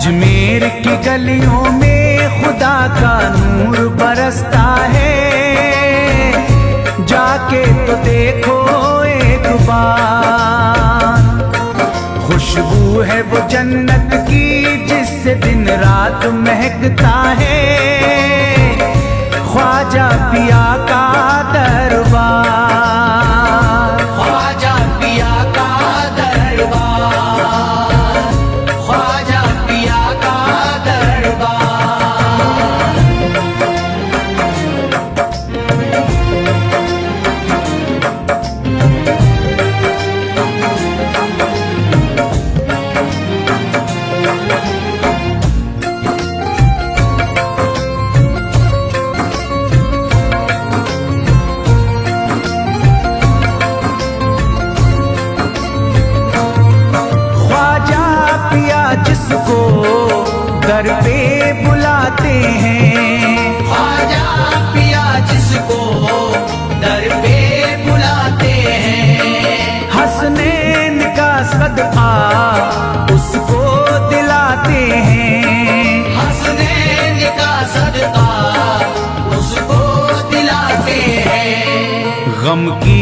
अजमेर की गलियों में खुदा का नूर बरसता है, जाके तो देखो एक बार। खुशबू है वो जन्नत की जिससे दिन रात महकता है, ख्वाजा पिया का दरबार, ख्वाजा पिया का दरबार, ख्वाजा पिया का दरबार। जिसको दर पे बुलाते हैं, ख्वाजा पिया जिसको दर पे बुलाते हैं, हसनैन का सदका उसको दिलाते हैं, हसनैन का सदका उसको दिलाते हैं। गम की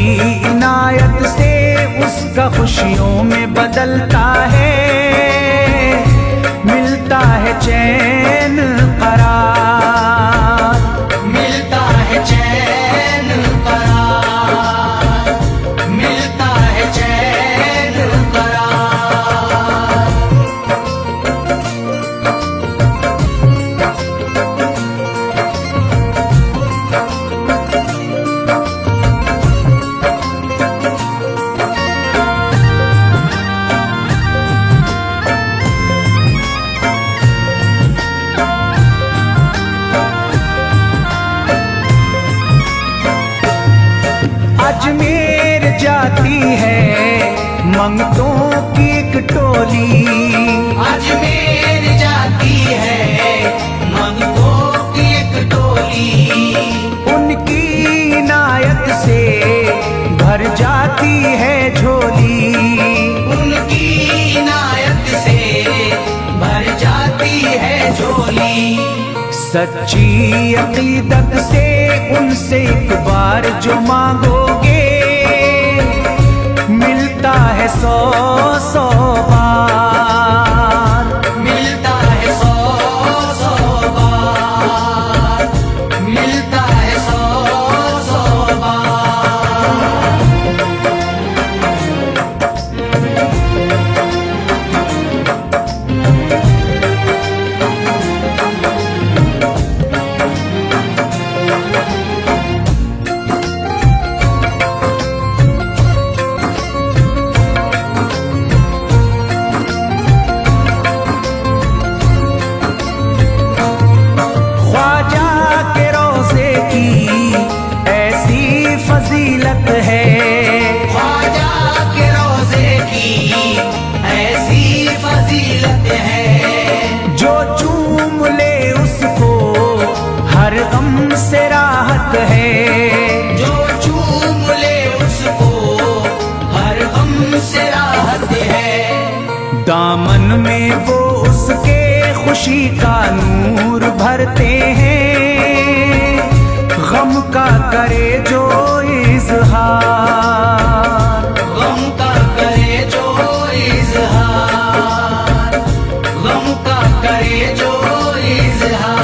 इनायत से उसका खुशियों में बदलता है, मिलता है चैन करार, मिलता है चैन करार, मिलता है चैन करार। अजमेर जाती है मंगतों की एक टोली, अजमेर जाती है मंगतों की एक टोली, उनकी इनायत से भर जाती है झोली, उनकी इनायत से भर जाती है झोली। सच्ची अकीदत से उनसे एक बार जो मांगोगे, मिलता है 100 बार, मिलता है 100 बार, मिलता है 100 बार। फजीलत है ख्वाजा के रोज़े की ऐसी फजीलत है, जो चूम ले उसको हर गम से राहत है, जो चूम ले उसको हर गम से राहत है। दामन में वो उसके खुशी का नूर भरते हैं, गम का करे जो इज़हार, गम का करे जो इज़हार, गम का करे जो इज़हार।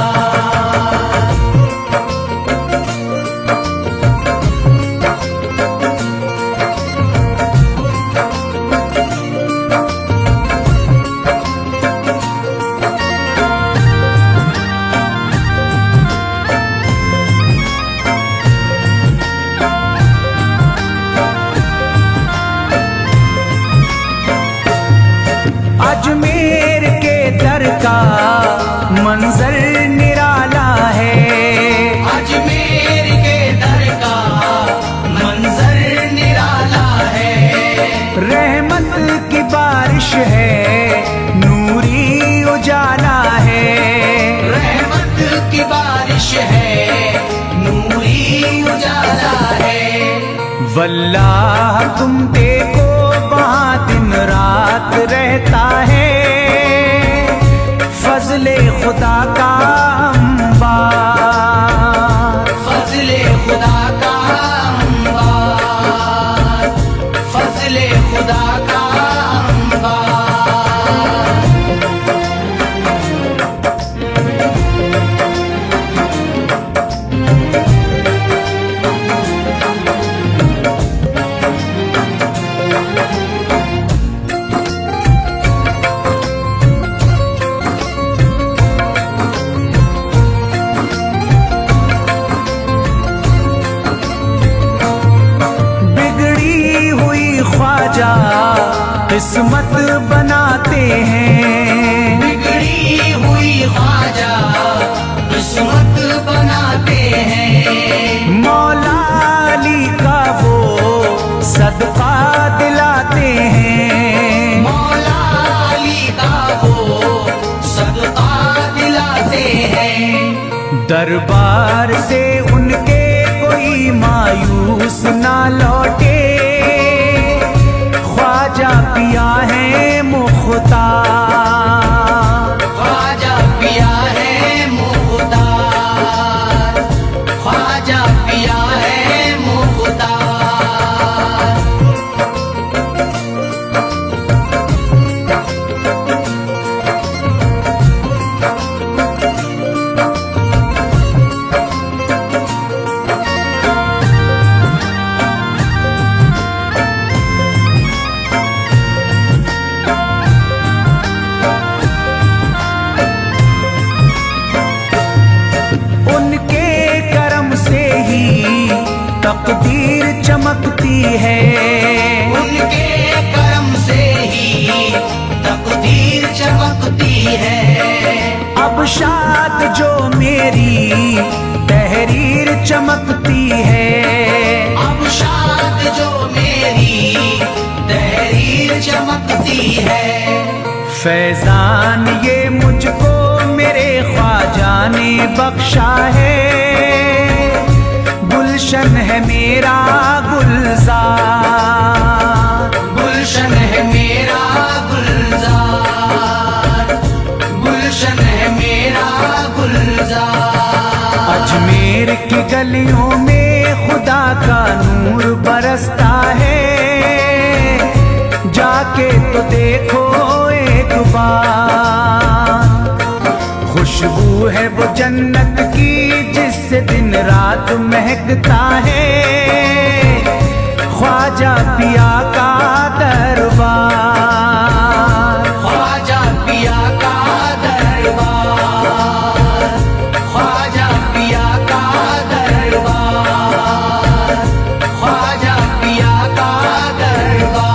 अजमेर के दर का मंजर निराला है, अजमेर के दर का मंजर निराला है। रहमत की बारिश है, नूरी उजाला है, रहमत की बारिश है, नूरी उजाला है। वल्लाह तुम देखो वहाँ दिन रात रहता है, फजले खुदा का अंबार, फजले खुदा का अंबार, फजले खुदा का अंबार। ख्वाजा किस्मत बनाते हैं, बिगड़ी हुई ख्वाजा किस्मत बनाते हैं। मौला अली का वो सदका दिलाते हैं, मौला अली का वो सदका दिलाते हैं। दरबार से उनके कोई मायूस ना लौटे, ख्वाजा पिया है मुख्तार, ख्वाजा पिया है मुख्तार, ख्वाजा पिया है मुख्तार। तकदीर चमकती है, उनके करम से ही तकदीर चमकती है। अब शाद जो मेरी तहरीर चमकती है, अब शाद जो मेरी तहरीर चमकती है। फैजान ये मुझको मेरे ख्वाजा ने बख्शा है, गुलशन है मेरा गुलजार, गुलशन है मेरा गुलजार, गुलशन है मेरा गुलजार। अजमेर की गलियों में खुदा का नूर बरसता है, जाके तो देखो एक बार, खुशबू है वो जन्नत की जिससे दिन रात महकता है, ख्वाजा पिया का दरबार, ख्वाजा पिया का दरबार, ख्वाजा पिया का दरबार, ख्वाजा पिया का दरबार।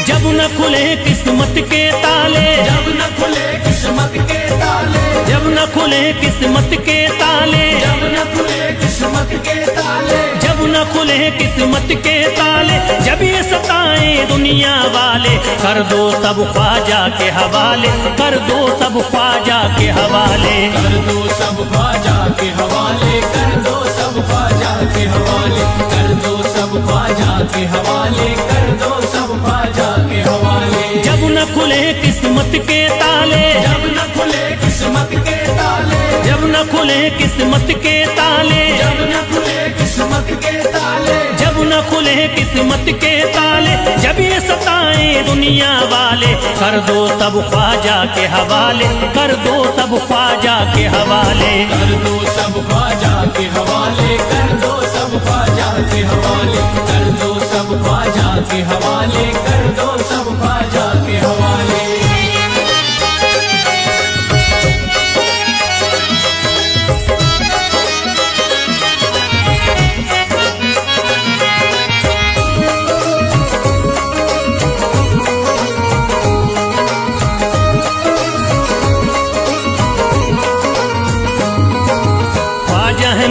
जब न खुले किस्मत के ताले, जब न खुले किस्मत के ताले, जब न खुले किस्मत के ताले, जब न खुले किस्मत के ताले, जब न खुले किस्मत के ताले, जब ये सताए दुनिया वाले, कर दो सब ख्वाजा के हवाले, कर दो सब ख्वाजा के हवाले, कर दो सब ख्वाजा के हवाले, कर दो सब ख्वाजा के हवाले, कर दो सब ख्वाजा के हवाले, कर दो सब ख्वाजा के हवाले। जब न खुले किस्मत के ताले, जब न खुले किस्मत के ताले, जब न खुले किस्मत के ताले, जब न खुले किस्मत के ताले, जब न खुले किस्मत के ताले, जब ये सताए दुनिया वाले, कर दो सब ख्वाजा के हवाले, कर दो सब ख्वाजा के हवाले, कर दो सब ख्वाजा के हवाले, कर दो सब ख्वाजा के हवाले, कर दो सब ख्वाजा के हवाले, कर दो सब ख्वाजा के हवाले।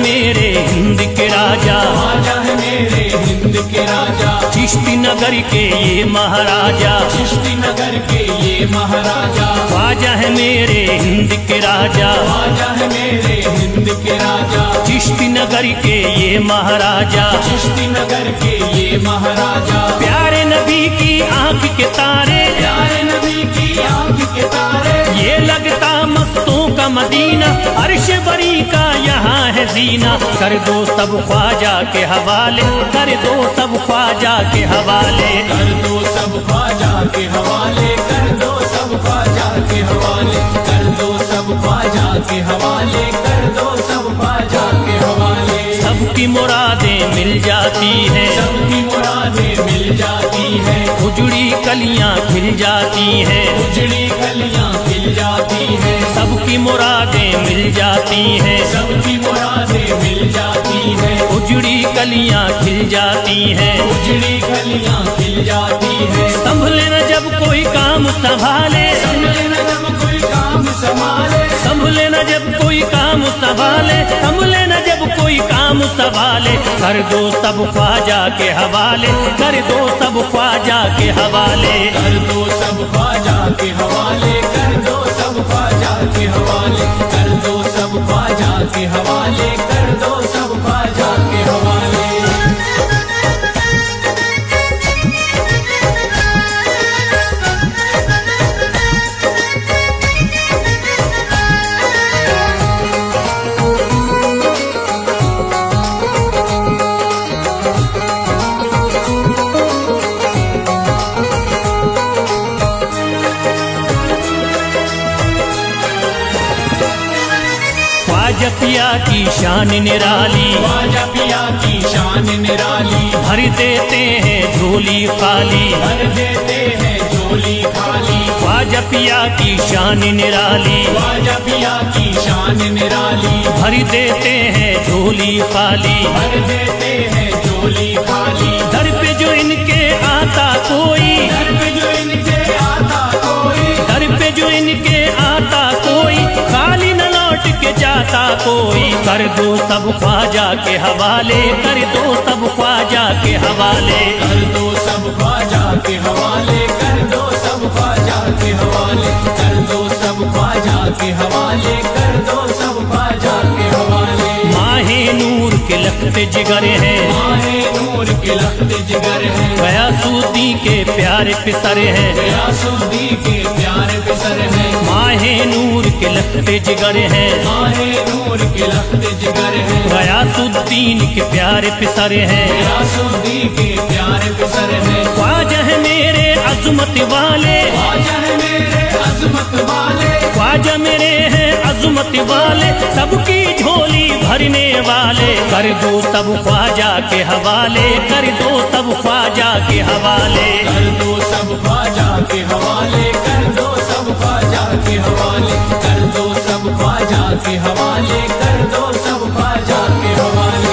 मेरे हिंद के राजा, ख्वाजा है मेरे हिंद के राजा, चिश्ती नगर के ये महाराजा, चिश्ती नगर के ये महाराजा, ख्वाजा है मेरे हिंद के राजा, ख्वाजा है मेरे हिंद के राजा, चिश्ती नगर के ये महाराजा, चिश्ती नगर के ये महाराजा, प्यारे नबी की आंख के तारे, प्यारे नबी की आंख के तारे, ये लगता मस्तों का मदीना, अर्श बरी का यहाँ है जीना। कर दो सब ख्वाजा के हवाले, कर दो सब ख्वाजा के हवाले, कर दो सब ख्वाजा के हवाले, कर दो सब ख्वाजा के हवाले, कर दो सब ख्वाजा के हवाले, कर दो सब ख्वाजा के हवाले। सबकी मुरादें मिल जाती हैं, सबकी मुरादें मिल जाती है, उजड़ी कलियां खिल जाती हैं, उजड़ी कलियां खिल जाती है, सबकी मुरादें मिल जाती हैं, सबकी मुरादें मिल जाती है, उजड़ी कलियां खिल जाती हैं। उजड़ी कलियां खिल जाती है। संभले न जब कोई काम संभाले, संभले न जब कोई काम संभाले, संभले न जब कोई काम संभाले, संभले न जब कोई काम संभाले, कर दो सब ख्वाजा के हवाले, कर दो सब ख्वाजा के हवाले, कर दो सब ख्वाजा के हवाले, कर दो सब ख्वाजा के हवाले, कर दो सब ख्वाजा के हवाले, कर दो सब ख्वाजा के हवाले। ख्वाजा पिया की शान निराली, ख्वाजा पिया की शान निराली, भर देते हैं झोली खाली, भर देते हैं झोली खाली, ख्वाजा पिया की शान निराली, ख्वाजा पिया की शान निराली, भर देते हैं झोली खाली, भर देते हैं झोली खाली। दर पे जो इनके आता कोई, दर पे जो इनके आता कोई, दर पे जो इनके आता कोई, खाली न लौट के जाता कोई, कर दो सब ख्वाजा के हवाले, कर दो सब ख्वाजा के हवाले, कर दो सब ख्वाजा के हवाले, कर दो सब ख्वाजा के हवाले, कर दो सब ख्वाजा के हवाले, कर दो सब ख्वाजा के हवाले। माहे नूर के लखते जिगर हैं, माहे नूर के लखते जिगर है, गयासुद्दीन के प्यारे पिसर हैं, गयासुद्दीन के प्यारे पिसर है, माहे नूर के लखते जिगर हैं, माहे नूर के लखते जिगर है, गयासुद्दीन के प्यारे पिसर हैं। गयासुद्दीन के प्यारे पिसर है, ख्वाजा है मेरे अजमत वाले, ख्वाजा है मेरे अजमत वाले, ख्वाजा मेरे हैं अजमत वाले, सबकी झोली भरने वाले, कर दो सब ख्वाजा के हवाले, कर दो सब ख्वाजा के हवाले, कर दो सब ख्वाजा के हवाले, कर दो सब ख्वाजा के हवाले, कर दो सब ख्वाजा के हवाले, कर दो सब ख्वाजा के हवाले।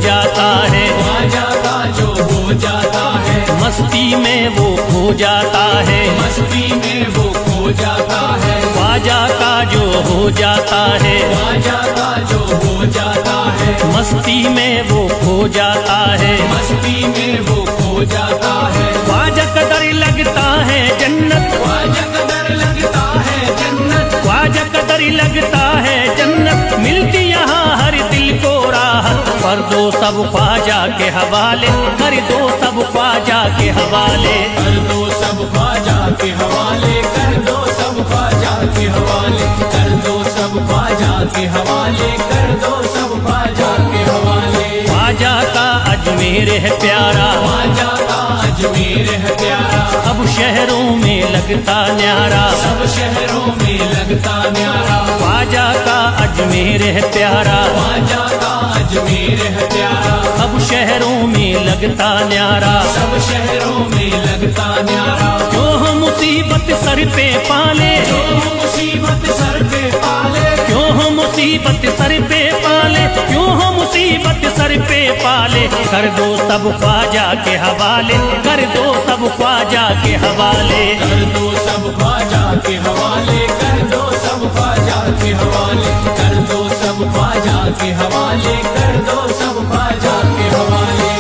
जाता है, ख्वाजा का जो हो जाता है, मस्ती में वो खो जाता है, मस्ती में वो खो जाता है, ख्वाजा का जो हो जाता है, ख्वाजा का जो हो जाता है, मस्ती में वो खो जाता है, मस्ती में वो खो जाता है, ख्वाजा कदर लगता है जन्नत, ख्वाजा कदर लगता है जन्नत, ख्वाजा कदर लगता है जन्नत, मिलती यहाँ हर दिल को राहत, कर दो सब ख्वाजा के हवाले, कर दो सब ख्वाजा के हवाले, कर दो सब ख्वाजा के हवाले, कर दो सब ख्वाजा के हवाले, कर दो सब ख्वाजा के हवाले, कर दो सब ख्वाजा के हवाले। ख्वाजा का अजमेर है प्यारा, ख्वाजा का अजमेर है प्यारा, सब शहरों में लगता न्यारा, सब शहरों में लगता न्यारा, ख्वाजा का अजमेर है प्यारा, ख्वाजा का अजमेर है प्यारा, सब शहरों में लगता न्यारा, सब शहरों में लगता न्यारा। क्यों हम मुसीबत सर पे पाले, जो मुसीबत सर पे पाले, क्यों हम मुसीबत सर पे पाले, क्यों हम मुसीबत सर पे पाले। कर दो सब ख्वाजा के हवाले, कर दो सब ख्वाजा के हवाले। कर दो सब ख्वाजा के हवाले, कर दो सब ख्वाजा के हवाले, कर दो सब ख्वाजा के हवाले, कर दो सब ख्वाजा के हवाले।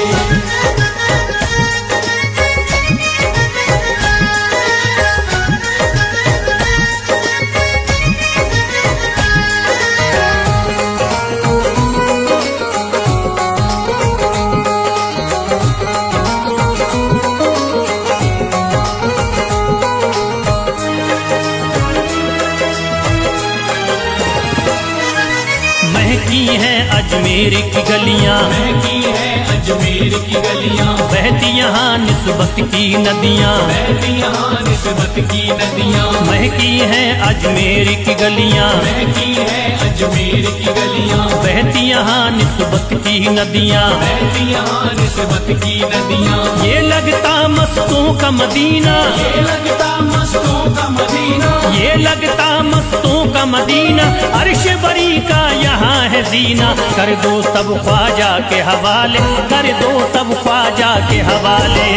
महकी हैं अजमेर की गलियां, महकी है अजमेर की गलियां, बहती यहाँ निस्बत की नदियां, बहती यहाँ निस्बत की नदियां। महकी हैं अजमेर की गलियां, महकी है अजमेर की गलियां, बहती यहाँ निस्बत की नदियां। बहती यहाँ निस्बत की नदियां। ये लगता मस्तों का मदीना, ये लगता मस्तों का मदीना, ये लगता मस्तों का मदीना, अर्श बरी का यहाँ है जीना। कर दो सब ख्वाजा के हवाले, कर दो सब ख्वाजा के हवाले।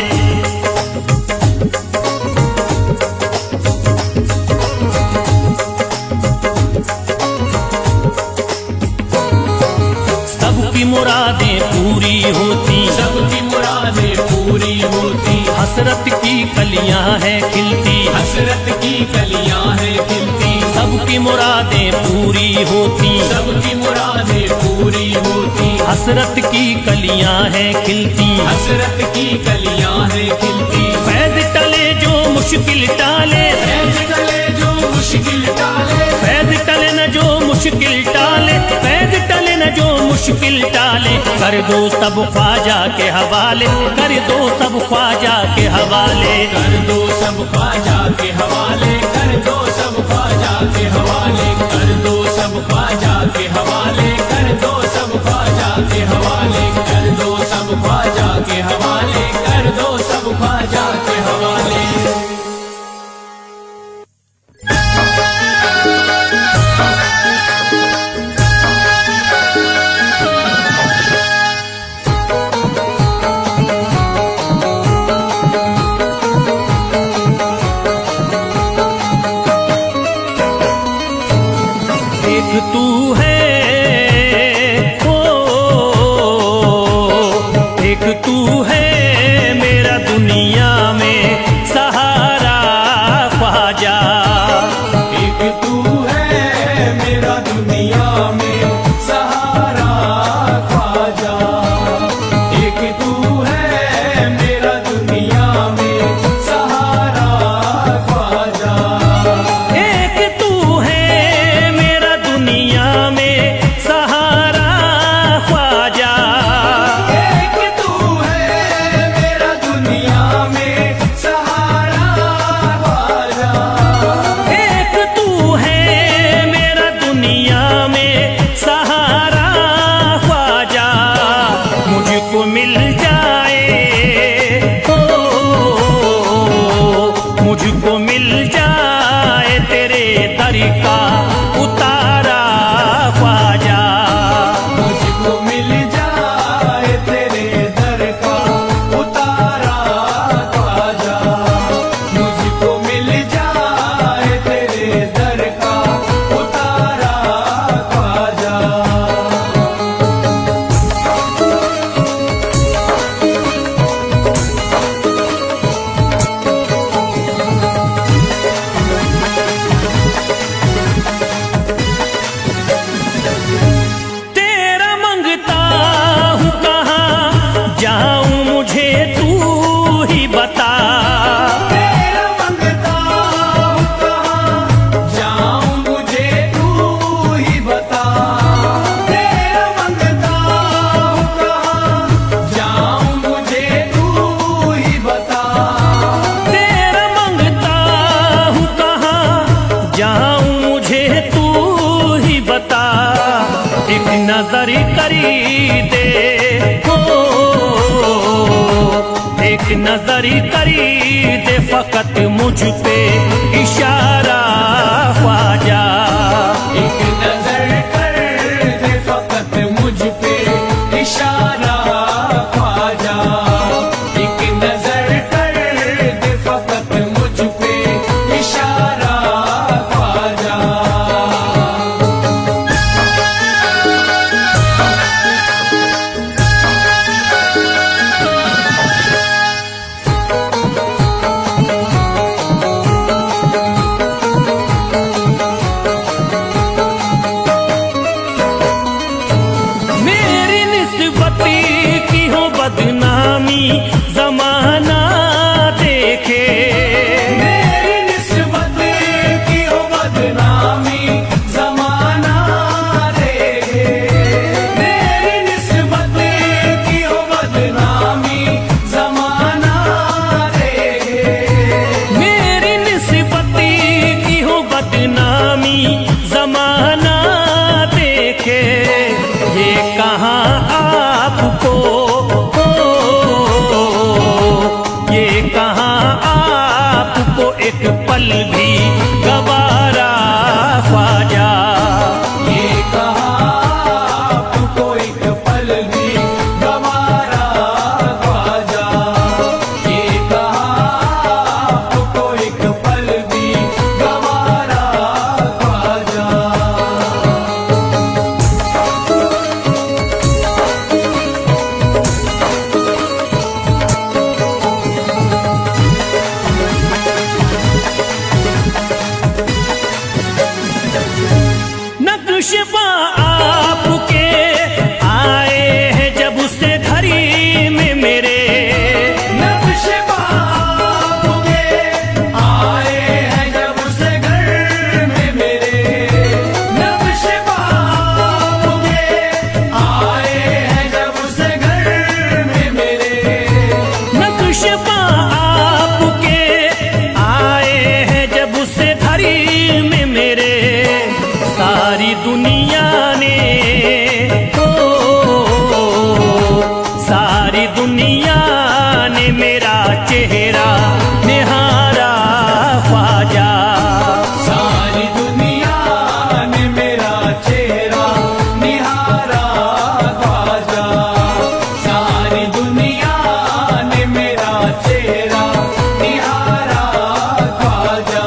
सबकी मुरादें पूरी होती, सबकी मुरादें पूरी होती, हसरत की कलियां हैं खिलती, हसरत की कलियां हैं खिलती। सबकी मुरादें पूरी होती, सबकी मुरादें पूरी होती, हसरत की कलियां हैं खिलती। हसरत की कलियां हैं खिलती। फैज टले जो मुश्किल टाले, फैज टले जो मुश्किल टाले, फैज टले न जो मुश्किल टाले, फैज टले न जो मुश्किल टाले। कर दो सब ख्वाजा के हवाले, कर दो सब ख्वाजा के हवाले। कर दो सब ख्वाजा के हवाले, कर दो सब ख्वाजा के हवाले, कर दो सब ख्वाजा के हवाले, कर दो सब ख्वाजा के हवाले, कर दो सब ख्वाजा के हवाले, कर दो सब ख्वाजा के हवाले। एक तू है ओ, एक तू है मेरा दुनिया में सहारा ख्वाजा। एक तू है मेरा दुनिया में सहारा ख्वाजा, एक तू है मेरा दुनिया में सहारा ख्वाजा। एक तू है मेरा दुनिया में सहारा ख्वाजा। एक तू है मेरा दुनिया में सहारा ख्वाजा, एक तू है मेरा दुनिया में सहारा ख्वाजा। मुझको मिल जाए ओ, मुझको मिल जाए तेरे दर का उतारा ख्वाजा। मुझको मिल जाए तेरे दर का उतारा ख्वाजा, मुझको मिल जाए तेरे दर का उतारा ख्वाजा। नजर करी दे फकत मुझ पे इशारा ख्वाजा। एक नजर कर दे फकत मुझ पे इशारा ख्वाजा। एक नजर कर दे फकत मुझ पे इशारा ख्वाजा। मेरी निस्बती की हो बदनामी जमाना देखे। मेरी निस्बत की हो बदनामी जमाना देखे। मेरी निस्बत की हो बदनामी जमाना देखे। मेरी निस्बती की हो बदनामी जमाना देखे। ये कहाँ आपको ये कहाँ आपको एक पल भी गवारा ख्वाजा। ये कहाँ आपको एक पल भी गवारा ख्वाजा। ये कहाँ आपको एक पल भी गवारा ख्वाजा। नक्शबा आपके आए हैं जब से घड़ी में मेरे। नक्शबा आपके आए हैं जब से घर में मेरे। नक्शबा आपके आए हैं जब से घर में मेरे। नक्शबा आपके आए हैं जब से घड़ी में मेरे। सारी दुनिया ने सारी दुनिया ने मेरा चेहरा निहारा ख्वाजा। सारी दुनिया ने मेरा चेहरा निहारा ख्वाजा। सारी दुनिया ने मेरा चेहरा निहारा ख्वाजा।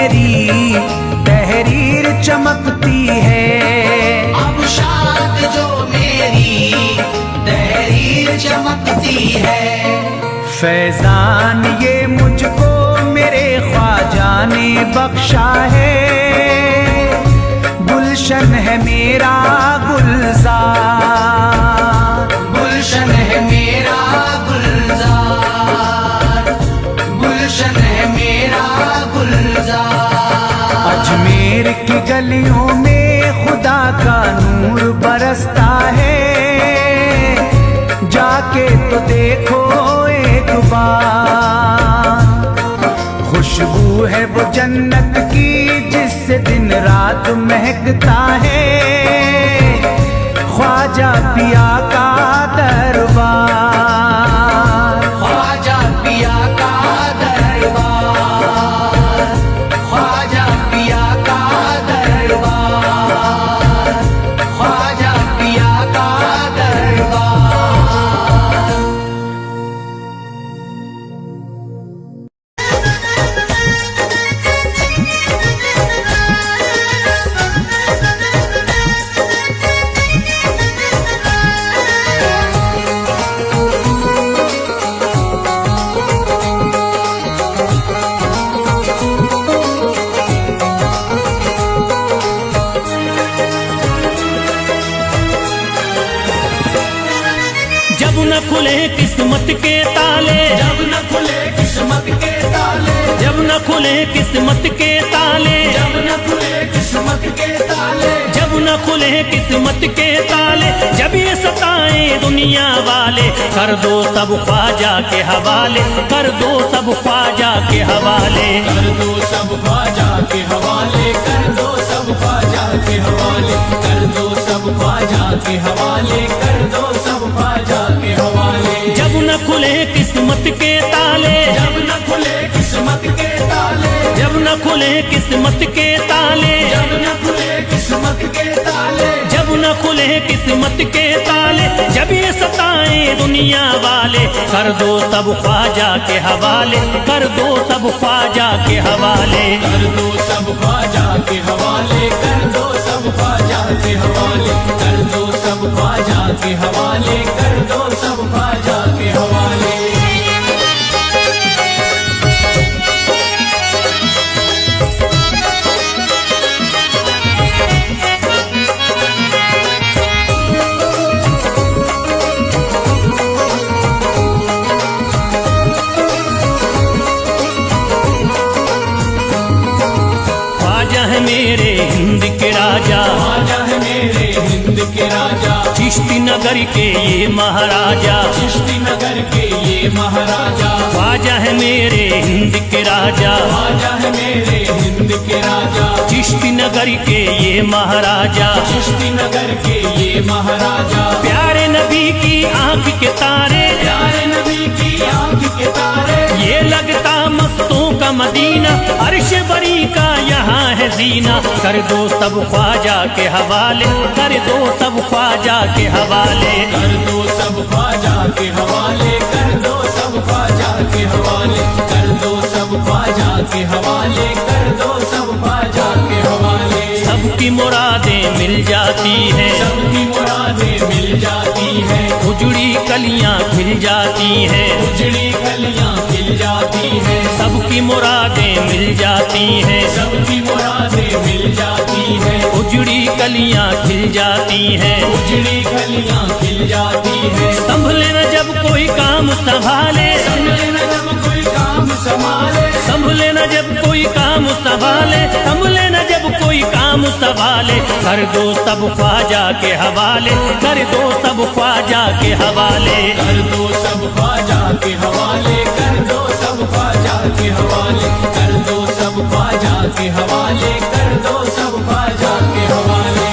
मेरी तहरीर चमकती है। अब शाद जो मेरी तहरीर चमकती है। फैजान ये मुझको मेरे ख्वाजा ने बख्शा है। गुलशन है मेरा गुलजार, गुलशन है मेरा गुलजार, गुलशन है मेरा गुलजार। अजमेर की गलियों में खुदा का नूर बरसता है। जाके तो देखो एक बार, खुशबू है वो जन्नत की जिससे दिन रात महकता है। ख्वाजा पिया का दरबार, ख्वाजा पिया का दरबार, ख्वाजा पिया का दरबार, ख्वाजा पिया का दरबार। जब न खुले किस्मत के ताले, जब न खुले किस्मत के ताले, जब न खुले किस्मत के ताले, जब न खुले किस्मत के ताले, जब न खुले किस्मत के ताले, जब ये सताए दुनिया वाले, कर दो सब ख्वाजा के हवाले, कर दो सब ख्वाजा के हवाले। कर दो सब ख्वाजा के हवाले, कर दो सब ख्वाजा के हवाले, कर दो सब ख्वाजा के हवाले, कर दो सब ख्वाजा के हवाले। जब न खुले किस्मत के ताले, जब न खुले किस्मत के ताले, जब न खुले किस्मत के ताले, जब न खुले किस्मत के ताले, जब न खुले किस्मत के ताले, जब ये सताए दुनिया वाले, कर दो सब ख्वाजा के हवाले, कर दो सब ख्वाजा के हवाले। कर दो सब ख्वाजा के हवाले, कर दो सब ख्वाजा के हवाले, कर दो सब ख्वाजा के हवाले, कर दो सब ख्वाजा के हवाले। ख्वाजा है मेरे हिंद के राजा, ख्वाजा है मेरे हिंद के राजा, चिश्ती नगर के ये महाराजा, चिश्ती नगर के ये महाराजा। ख्वाजा है मेरे हिंद के राजा, ख्वाजा है मेरे हिंद के राजा, चिश्ती नगर के ये महाराजा। चिश्ती नगर के ये महाराजा। प्यारे नबी की आंख के तारे, प्यारे नबी की आंख के तारे, ये लगता मस्तों का मदीना, अर्श बरी का यहाँ है जीना। कर दो सब ख्वाजा के हवाले, कर दो सब ख्वाजा के हवाले। कर दो सब ख्वाजा के हवाले, कर दो सब ख्वाजा के हवाले, कर दो सब ख्वाजा के हवाले, कर दो सब ख्वाजा के हवाले। सबकी मुरादें मिल जाती हैं, सबकी मुरादें मिल जाती हैं, उजड़ी कलियां खिल जाती हैं, उजड़ी कलियां खिल जाती हैं। सबकी मुरादें मिल जाती हैं, सबकी मुरादें मिल जाती हैं, उजड़ी कलियां खिल जाती हैं। उजड़ी कलियां खिल जाती हैं। संभले न जब कोई काम संभाले, संभले न जब कोई काम संभाले, संभले न जब कोई काम संभाले, संभले न जब कोई काम संभाले। कर दो सब ख्वाजा के हवाले, कर दो सब ख्वाजा के हवाले। कर दो सब ख्वाजा के हवाले, कर दो सब ख्वाजा के हवाले, कर दो सब ख्वाजा के हवाले, कर दो सब ख्वाजा के हवाले।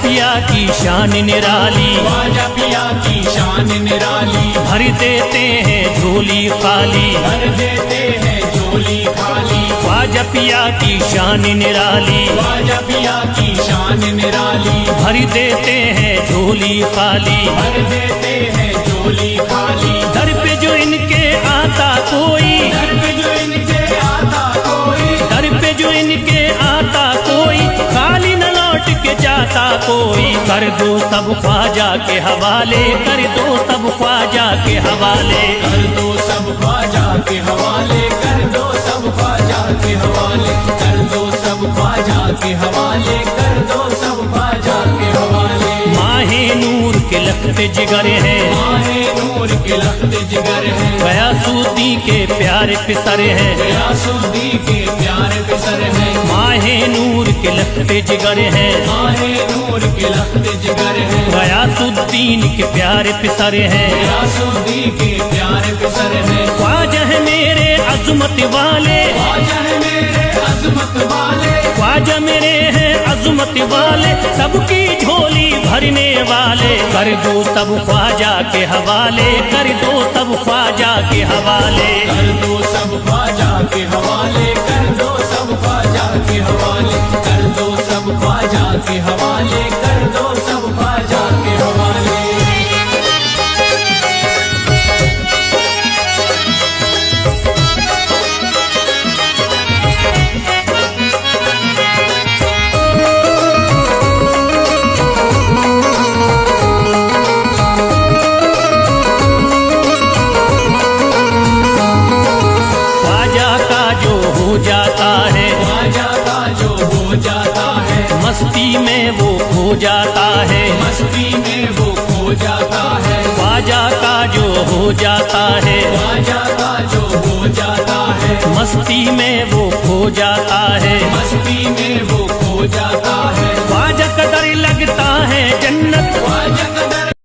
पिया की शान निराली, ख्वाजा पिया की शान निराली, भर देते हैं झोली खाली, भर देते हैं झोली खाली। ख्वाजा पिया की शान निराली, ख्वाजा पिया की शान निराली, भर देते हैं झोली खाली। भर देते हैं झोली खाली। दर पे जो इनके आता कोई, दर पे जो इनके आता कोई, दर पे जो इनके आता कोई, खाली न लौट के जाता कोई। कर दो सब ख्वाजा के हवाले, कर दो सब ख्वाजा के हवाले। कर दो सब ख्वाजा के हवाले, कर दो सब ख्वाजा के हवाले, कर दो सब ख्वाजा के हवाले, कर दो सब ख्वाजा के हवाले। माहे नूर के लखते जिगर हैं, माहे नूर के लखते जिगर हैं, गयासुद्दीन के प्यारे पिसर हैं, गयासुद्दीन के प्यारे पिसर हैं। माहे नूर के लखते जिगर हैं, माहे नूर के लखते जिगर हैं, गयासुद्दीन के प्यारे पिसर हैं। गयासुद्दीन के प्यारे पिसर हैं। ख्वाजा है मेरे अजमत वाले, ख्वाजा है मेरे अजमत वाले, ख्वाजा मेरे हैं अजमत वाले, सबकी झोली भरने वाले। कर दो सब ख्वाजा के हवाले, कर दो सब ख्वाजा के हवाले। कर दो सब ख्वाजा के हवाले, कर दो सब ख्वाजा के हवाले, कर दो सब ख्वाजा के हवाले, कर दो सब ख्वाजा के हवाले। जाता है ख्वाजा का जो हो जाता है, मस्ती में वो खो जाता है, मस्ती में वो खो जाता है। ख्वाजा का जो हो जाता है, ख्वाजा का जो हो जाता है, मस्ती में वो खो जाता है। मस्ती में वो खो जाता है।